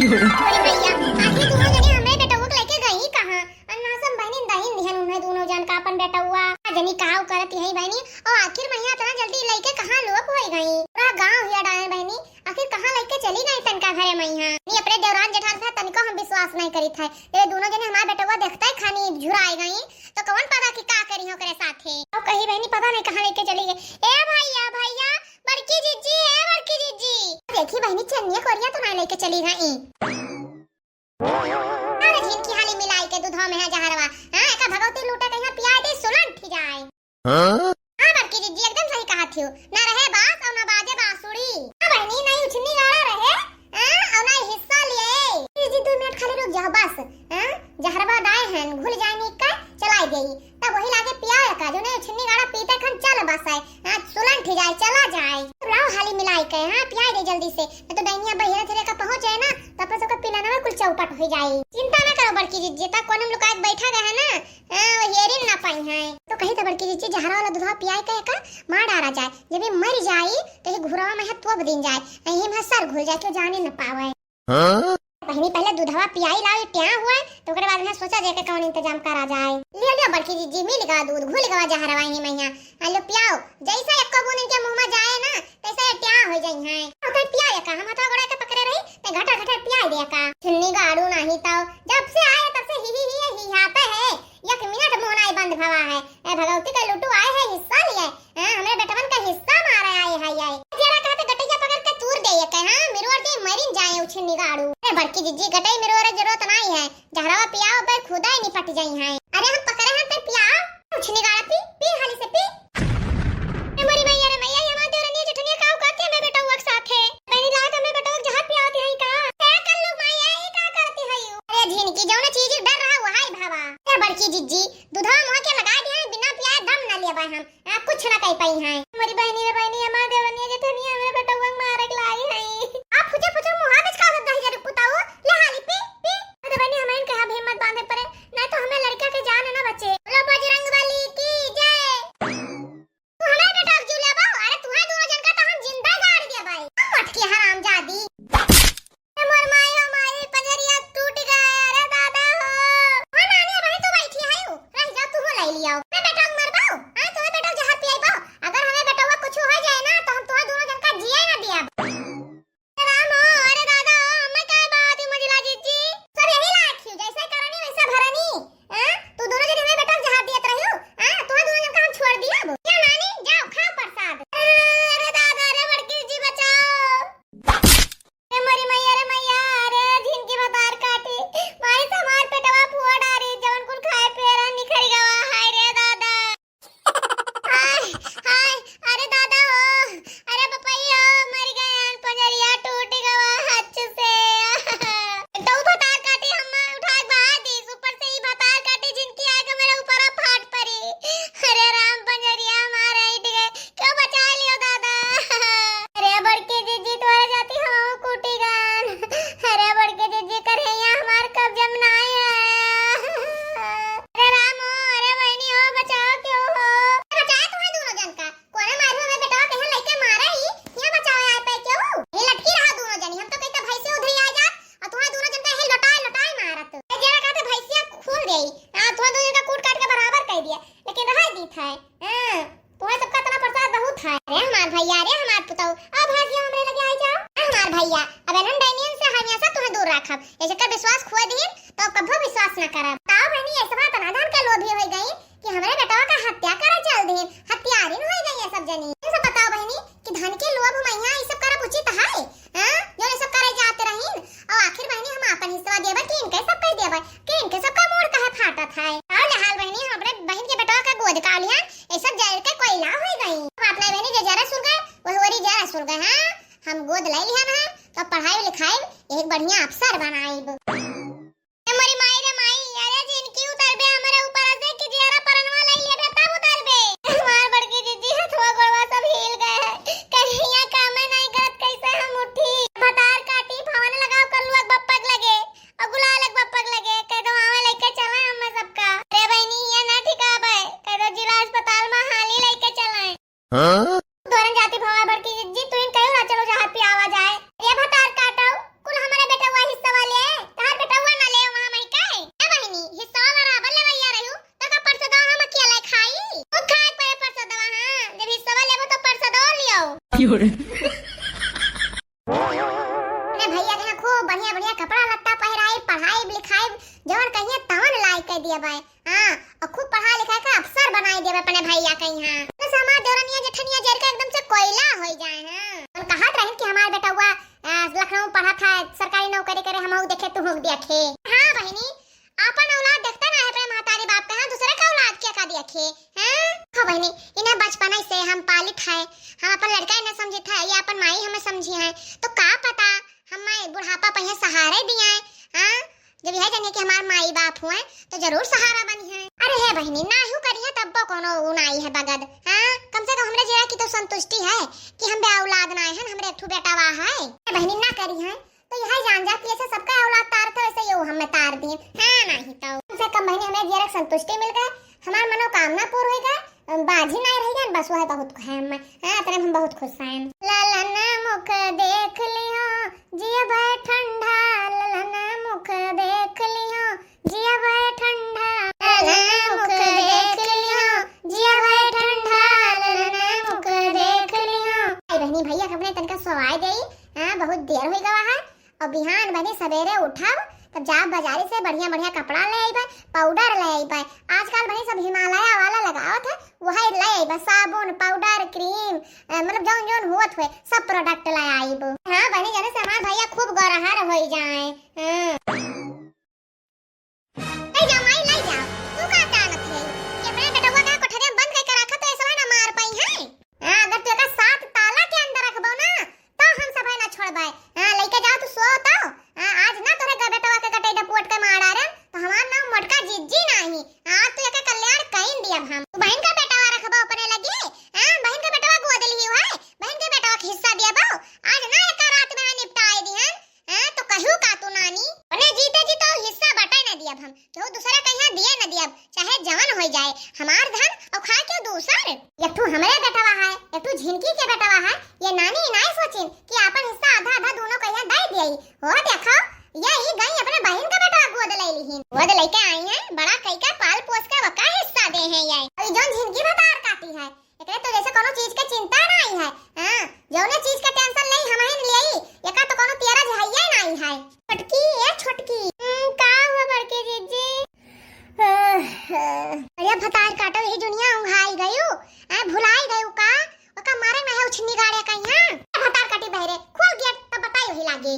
भैया आखिर दोनों जने हमरे बेटवा के लेके गई कहां अन्ना सब बहनी दहिन दिहन उन्हें दोनों जन का अपन बेटवा जनी काव करत यही बहनी और आखिर मैया इतना जल्दी लेके कहां लोप हो गई पूरा गांव हिया डाले बहनी आखिर कहां लेके चली गई तनका घरे मैया नी अपने देवरान जेठान था तनिको हम विश्वास नहीं करी थे ये दोनों जने हमारे बेटवा देखते ही खानी झुराई गई तो कौन पता कि का करी हो करे साथे अब कही बहनी पता नहीं कहां लेके चली गई ए भैया भैया बड़की जीजी है बड़की जीजी देखी बहनी चन्निया कोरिया तो ना लेके चली गई अरे जिनकी हाली मिलाई के दूधवा में है जहरवा हां एका भगवती लूटा कहीं पिया दे सुलन ठी जाए हां बड़की जीजी एकदम सही कहा थियो ना रहे बास और ना बाजे बांसुरी हां बहनी नहीं उछनी गाड़ा रहे हां और ना हिस्सा लिए जीजी 2 मिनट खाली रुक जाओ बस हां जहरवा दाए हैं घुल जानी का चलाई गई तब वही लागे पिया का जो ने उछनी गाड़ा पीते खन चल बस है हां सुलन ठी जाए चला जाए लाओ हाली मिलाई के हां पिया दे जल्दी से नहीं तो दैनिया बहिरा थरे का पहुंच जाए ना तब से का पिलाना में कुल चौपट हो जाए चिंता ना करो बड़की जीजी तक कोन हम लोग आज बैठा गए है ना हां हेरिन ना पाई है तो कही तो बड़की जीजी जहरा वाला दूधवा पियाई के का मार डारा जाए जब ये मर जाए तो ये घुरवा में है तोब दिन जाए यही में सर घुल जाए तो जाने न पावे हां पहले पहले दूधवा पियाई लाओ क्या हुआ तो ओकरे बाद में सोचा जे के कौन इंतजाम करा जाए ले लियो बड़की जीजी मिल गा दूध घुल गवा जहरवा ही मैया हेलो पियाओ जैसा एक कबून के मुंह में जाए ना तैसे क्या हो जाई है तो कहीं पिया का हम तो गोड़ा के पकड़े रही ते घटा घटा पिया दे का छन्नी गाड़ू नहीं तो जब से आए तब से ही आता है एक मिनट मुंह नहीं बंद भवा है ए भगवती का लुटू आए है हिस्सा लिए हां हमरे बेटवन का हिस्सा मारा आए है ये जरा कहते गटैया पकड़ के तूर दे के हां मेरे और के मरिन जाए उछनी गाड़ू ए बड़की जीजी गटई मेरे और जरूरत नहीं है जहरावा पियाओ पे खुदा ही निपट जाई है अरे हम पकड़े हैं ते पियाओ उछनी गाड़ा पी हाली से पी ए मरी मैया रे मैया ये मां देवरनी जठनी काव करते मैं बेटा हुआ साथ है पहली लात हमें बेटा जहां पियाती है का क्या कर लो मैया ये का करती है यू अरे झिन की जौना चीज डर रहा हुआ है भावा ए बड़की जीजी दूधवा मुंह के लगा दिया बिना पियाए दम न लेबा हम कुछ ना कह पाई है मरी बहनी रे बहनी मां देवरनी जठनी हमें बेटा हुआ मारे के लाई है आप फुजे फुजे मुंह में का दही जरे पुताओ ले हाली पी अरे बहनी हमें कहा भी मत बांधे पड़े नहीं तो हमें लड़का के जान ना बचे बोलो बजरंग बली की जय तू हमें बेटा जुलिया बाऊ अरे तुम्हारे दोनों जन का तो हम जिंदा गाड़ दिया भाई मटकी हरामजादी मोर माई पंजरिया टूट गया अरे दादा हो नानी बहनी तू बैठी है रह जा तू ले लिया मैं बेटा मर बाऊ हां तुम्हें बेटा जहर पियाई बाऊ अगर हमें बेटा हुआ कुछ हो जाए ना तो हम तुम्हारे दोनों जन का जिया ना दिया राम अरे दादा मैं काय बात है मजिला जीजी सब यही लाख क्यों जैसे करनी वैसा भरनी हां तू दोनों जन हमें बेटा जहर दियत रहियो हां तुम्हारे दोनों जन का हम छोड़ दिया अब क्या नानी जाओ खाओ प्रसाद अरे दादा रे बड़की जी बचाओ ए मरी मैया रे मैया अरे जिनकी बतार काटी माई से मार पेटवा फुआ डारी जवन कुल खाए पेरा निखर गवा हाय रे दादा हाय हाय अरे दादा हो अरे पपैया मर गए पंजरिया टूट गवा हाथ से तो बतार काटी हम उठा बहा दी ऊपर से ही बतार काटी जिनकी आके मेरे ऊपर फाट पड़ी अरे राम पंजरिया मारे इट गए क्यों बचा लियो दादा अरे बड़के जीजी तो आ जाती हो कूटी गान अरे बड़के जीजी करे यहाँ हमार कब्जा में ना है अरे राम हो अरे बहनी हो बचाओ क्यों हो बचाया तुम्हें दोनों जन का कोने मारे हमें बेटा कहीं लेके मारा ही यहाँ बचाओ यहाँ पे क्यों ये लटकी रहा दोनों जनी हम तो कहते भाई से उधर ही आ जा और तुम्हारे दोनों जन का ये लटाए मारत ये जरा कहते भैंसिया खोल गई हां तुम्हारे दोनों का कूट काट के बराबर कर दिया लेकिन रह दी था हां तुम्हें सबका इतना प्रसाद बहुत है अरे हमार भैया रे हमार पुताऊ अब भागिया हमरे लगे आ जाओ हमार भैया अब एलन डायनियन से हमेशा तुम्हें दूर रखब ऐसे का विश्वास खो दिन तो कभी विश्वास न करब ताऊ बहनी ऐसे बात अनादान के लोभी हो गई कि हमारे बेटा का हत्या करा चल दिन हत्यारिन हो गई है सब जनी ये सब बताओ बहनी कि धन के लोभ मैया ये सब करब उचित है हां जो ये सब करे जाते रहीन और आखिर बहनी हम अपन हिस्सा देबा कि इनके सब कह देबा कि इनके सब का मोड़ कहे फाटत है और हाल बहनी हम अपने बहन के बेटा का गोद का लिया ये सब जल के कोयला हो गई अपने बहनी जे जरा सुर गए वो वरी जरा सुर गए हां हम गोद ले लिया ना तो पढ़ाई लिखाई एक बढ़िया अफसर बनाईब हमारी माई रे माई अरे जिनकी उतर बे हमारे ऊपर से कि जरा परनवा ले ले तब उतर बे मार बड़की जीजी हथवा गोड़वा सब हिल गए कहिया काम नहीं करत कैसे हम उठी बतार काटी भवन लगाओ कर लुआ बप्पक लगे और गुलाल लग बप्पक लगे कह दो आवे लेके चला हम सबका रे बहनी ये ना ठिका बे कह दो जिला अस्पताल में हाली लेके चलाए हां दोरन जाती भवा बड़की जीजी तू इन कहो ना चलो जहां पे आवा जाए ये बतार काटो कुल हमारे बेटा हुआ हिस्सा भैया के खूब बढ़िया बढ़िया कपड़ा लत्ता पहराई, पढ़ाई लिखाई जवन कहिए तवन लायक कर दिया भाई। हां, और खूब पढ़ाई लिखाई का अफसर बनाई देवे अपने भैया के यहां। तो समाज देवरनिया जेठनिया जर के एकदम से कोयला हो जाए। हां, और कहत रहे कि हमार बेटा हुआ लखनऊ पढ़ा था, सरकारी नौकरी करे, हमहू देखे तू हो देखे। हां बहिनी, अपन औलाद देखता ना है अपने महतारी बाप के, हां दूसरे का औलाद क्या का देखे। हां हां बहिनी, इन्हें बचपन से हम पालित है, हम अपन लड़का इन्हें समझे था, ये अपन माई हमें समझी है, तो का पता हमें बुढ़ापा पहिए सहारे दिए हैं। हां, जब यह जाने कि हमार माई बाप हुए तो जरूर सहारा बनी है। अरे हे बहिनी, ना ही करिए तब कोनो उनाई है बगद। हां, कम से कम हमरे जीरा की तो संतुष्टि है कि हम बे औलाद ना है, हमरे एक ठो बेटा वा है। बहिनी ना करी है तो यह जान जा कि ऐसे सबका औलाद तार तो ऐसे ये हमें तार दिए। हां, नहीं तो कम से कम बहिनी हमें जीरा संतुष्टि मिल गए, हमार मनोकामना पूर्ण हो गए, बाजी नहीं रह गए, बस वह बहुत है हम। हां, तने हम बहुत खुश हैं। ललन मुख देख लियो जिया बे ठंडा, ललन मुख देख लियो जिया बे ठंडा, ललन मुख देख लियो जिया बे ठंडा, ललन मुख देख लियो। आई बहनी भैया अपने तनका सवाई गई। हां, बहुत देर हो गवा है और बिहान बने सवेरे उठाओ तब जा बाजारी से बढ़िया बढ़िया कपड़ा ले आई, पाउडर ले आई। आजकल बनी सब हिमालय वाला लगावत है, वही ले आई, साबुन पाउडर क्रीम मतलब जौन जौन होत हुए सब प्रोडक्ट ले आई। हां बनी जाने से हमार भैया खूब गौरहर हो जाए। हां ले जाओ माई ले जाओ, तू का जानत है कि अपने बेटवा का कोठरी में बंद करके रखा तो ऐसा ना मार पाई है। हां, अगर तू का साथ ताला के अंदर रखबो ना तो हम सब है ना छोड़बे। हां, लेके जाओ तू सो तो। हां, आज ना तोरे बेटवा के कटई डपोट के मार आरे तो हमार नाम मोटका जिज्जी नहीं। हां, तू एका कल्याण कइन दिया हम। तू बहन का बेटवा रखबो अपने लगे। हां, बहन का बेटवा गोद ली है, बहन के बेटवा के हिस्सा दिया बो। आज ना एक रात में निपटाए दिहन। हां, तो कहू का तू नानी अने जीते जी तो हिस्सा बटाई ना दिया हम, तो दूसरा कहिया दिए ना दिया, चाहे जवान हो जाए हमार धन और खाए के दूसर। एक तू हमरे बेटवा है, एक तू झिनकी के बेटवा है, ये नानी नहीं सोचिन कि अपन हिस्सा आधा आधा दोनों कहिया दे दियई हो। देखो यही गई अपने बहन का बेटा गोद ले लीहिन, गोद लेके आई हैं, बड़ा कई का पाल पोस के वका हिस्सा दे हैं ये। और जोन झिनकी बतार काटी है एकरे तो जैसे कोनो चीज के चिंता नहीं है। हां, जौने चीज का टेंशन नहीं हमहिन लेई एका तो कोनो तेरा झइया नहीं है। छोटकी ए छोटकी का हुआ बड़के जीजी? अरे भतार काटो यही दुनिया उंघाई गयो। आ भुलाई गयो का ओका मारे में है उछनी गाड़े कहिया भतार काटी बहरे खोल गेट तो बताई वही लागे।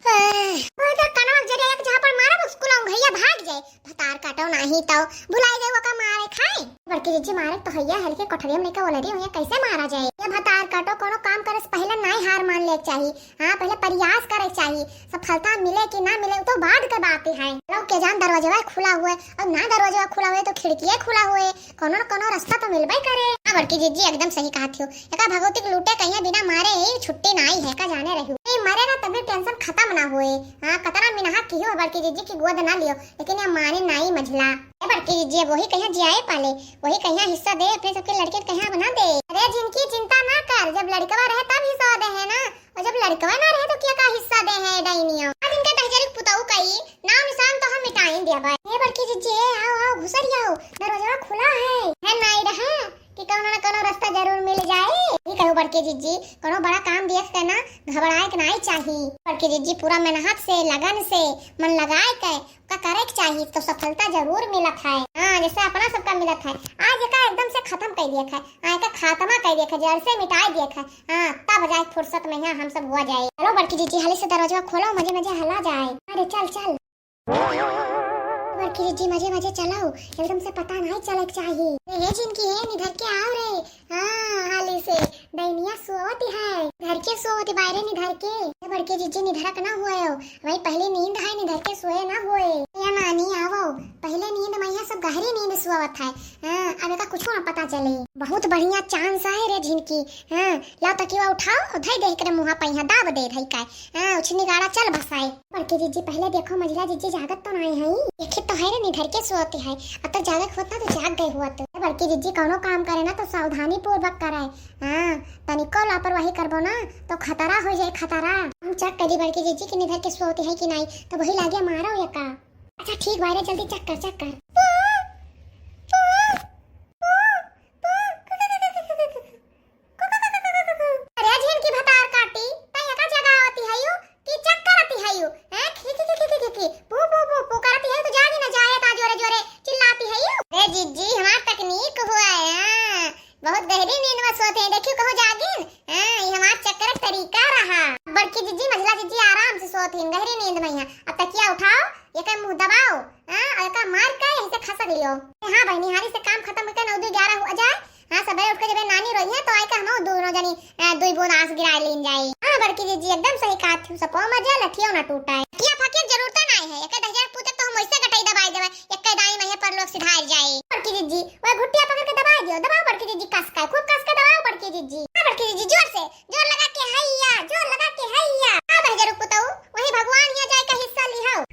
ओए कनवा जरे एक जहां पर मारब उसको उंघैया भाग जाए, भतार काटो नहीं तो भुलाई गयो ओका मारे खाए। बड़के जीजी मारे तो हैया हल्के कोठरिया में का ऑलरेडी होया कैसे मारा जाए। ये भतार काटो कोनो काम करे से पहले नहीं हार मान ले चाहिए। हां, पहले प्रयास करे चाहिए, सफलता मिले कि ना मिले तो बाद के बात है। लोग के जान दरवाजा खुला हुआ है, अब ना दरवाजा खुला हुआ है तो खिड़कियां खुला हुआ है, कोनो न कोनो रास्ता तो मिलबे करे। हां बड़की जीजी एकदम सही कहा थियो, एका भगवती के लूटे कहिया बिना मारे ही छुट्टी नहीं है का जाने रहियो। नहीं मरे ना तभी टेंशन खत्म ना होए। हां, कतरा मिनहा कियो बड़की जीजी की गोद ना लियो, लेकिन ये माने नहीं मझला। ए बड़की जीजी वही कहिया जियाए पाले, वही कहिया हिस्सा दे अपने सबके लड़के कहिया बना दे। अरे जिनकी चिंता ना कर, जब लड़कवा रहे तब हिस्सा दे है ना, और जब लड़कवा ना रहे तो क्या का हिस्सा दे है डाइनियो। आज इनके तहजरी पुताऊ कई नाम निशान तो हम मिटाएं दिया भाई। ए बड़की जीजी आओ आओ घुसर जाओ, दरवाजा खुला है नहीं रहा कि कोनो ना कोनो रास्ता जरूर मिल जाए। ये कहो बड़के जीजी कोनो बड़ा काम देख के ना घबराए के नहीं चाहिए। बड़के जीजी पूरा मेहनत से लगन से मन लगाए के का करे के चाहिए तो सफलता जरूर मिलत है। हां, जैसे अपना सबका मिलत है। आज का एकदम से खत्म कर दिया है, आज का खात्मा कर दिया है, जड़ से मिटा दिया है। हां, तब जाए फुर्सत में यहाँ हम सब हुआ जाए। चलो बड़की जीजी हाली से दरवाजा खोलो, मजे मजे हला जाए। अरे चल चल बड़की जीजी मजे मजे चलाओ, एकदम से पता नहीं चले चाहिए। ये जिनकी है निधर के आओ रे। हां, हाली से दैनिया सोती है, घर के सोती बाहर निधर के। बड़के जीजी निधरक ना हुए हो भाई, पहले नींद है निधर के सोए ना हुए। या नानी आवो पहले नींद में यहाँ सब गहरी नींद सोवत है। हां, अब का कुछ ना पता चले। बहुत बढ़िया चांस है रे झिनकी। हां, लाओ तकिया उठाओ और धई दे के मुंह पे यहाँ दाब दे धई का। हां, उछनी गाड़ा चल बसाए। बड़के जीजी पहले देखो मझला जीजी जागत तो नहीं है, देखे तो है रे निधर के सोती है। अब तो जागत होता तो जाग गए हुआ। तो बड़की जीजी कोनो काम करे ना तो सावधानी पूर्वक करे। हां, तनिको लापरवाही करबो ना तो खतरा हो जाए, खतरा। हम चेक करी बड़की जीजी की निधर के सोती है कि नहीं, तो वही लागे मारो या का। अच्छा ठीक बारे जल्दी चेक कर चेक कर। बड़की जीजी मझला जीजी आराम से सोतीन गहरी नींद में है। अब तकिया उठाओ, ये का मुंह दबाओ, हां और का मार के ऐसे खसक लियो। हां बहनी हारी से काम खत्म करके 9 11 हो जाए। हां सबे उठ के जब नानी रोई है तो आए का हम दोनों जनी दुई बूंद आंस गिरा लीन जाई। हां बड़की जीजी एकदम सही कहा थी, सपो मजा लठियो ना टूटा है। किया फके जरूरत नहीं है, एक 10,000 पूछे तो हम वैसे गटाई दबाई देबे, एक दाई में पर लोग सिधार जाए। बड़की जीजी वो घुटिया पकड़ के दबा दियो, दबाओ बड़की जीजी कस का, खूब कस के दबाओ बड़की जीजी। हां बड़की जीजी जोर से जोर लगा के हैया, जोर लगा के हैया। हां बहजर पुतऊ वही भगवान हिया जाए का हिस्सा लिहाओ।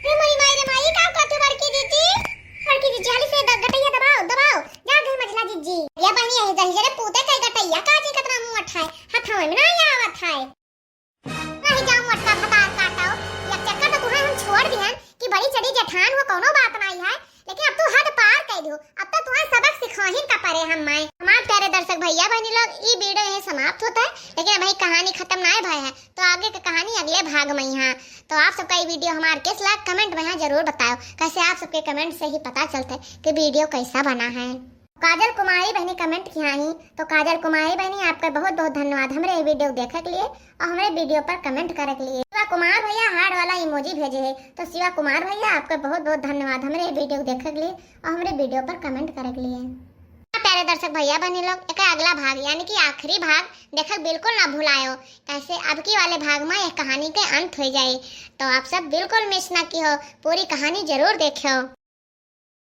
रे माई का करती बड़की जीजी? बड़की जीजी हाली से गटैया दबाओ दबाओ, जा गई मझला जीजी। या बनी है जहरे पूते कई गटैया काजी कतना मुंह अठाए, हथावे में ना आवत है। नहीं जाऊं मटका फटार काटाओ, या चक्कर तो तुम्हें हम छोड़ दिहन कि बड़ी चढ़ी जेठान हो कोनो बात नहीं है, लेकिन अब तू हद पार कर दो। अब तो तुम्हें सबक सिखाहिन का परे हम माय। हमारे प्यारे दर्शक भैया बहनी लोग, ई वीडियो यही समाप्त होता है, लेकिन भाई कहानी खत्म ना भय है, तो आगे की कहानी अगले भाग में यहाँ। तो आप सबका ये वीडियो हमारे किस लायक कमेंट में यहाँ जरूर बताओ, कैसे आप सबके कमेंट से ही पता चलता है कि वीडियो कैसा बना है। काजल कुमारी बहनी कमेंट किया ही, तो काजल कुमारी बहनी आपका बहुत बहुत धन्यवाद हमारे वीडियो देखने के लिए और हमारे वीडियो पर कमेंट करने के लिए। शिवा कुमार भैया हार्ट वाला इमोजी भेजे है, तो शिवा कुमार भैया आपका बहुत बहुत धन्यवाद हमारे वीडियो देखने के लिए और हमारे वीडियो पर कमेंट करने के लिए। प्यारे दर्शक भैया बहनी लोग, एक अगला भाग यानी कि आखिरी भाग देखकर बिल्कुल ना भुलायो, कैसे अब की वाले भाग में यह कहानी के अंत हो जाए। तो आप सब बिल्कुल मिस ना की हो, पूरी कहानी जरूर देखियो।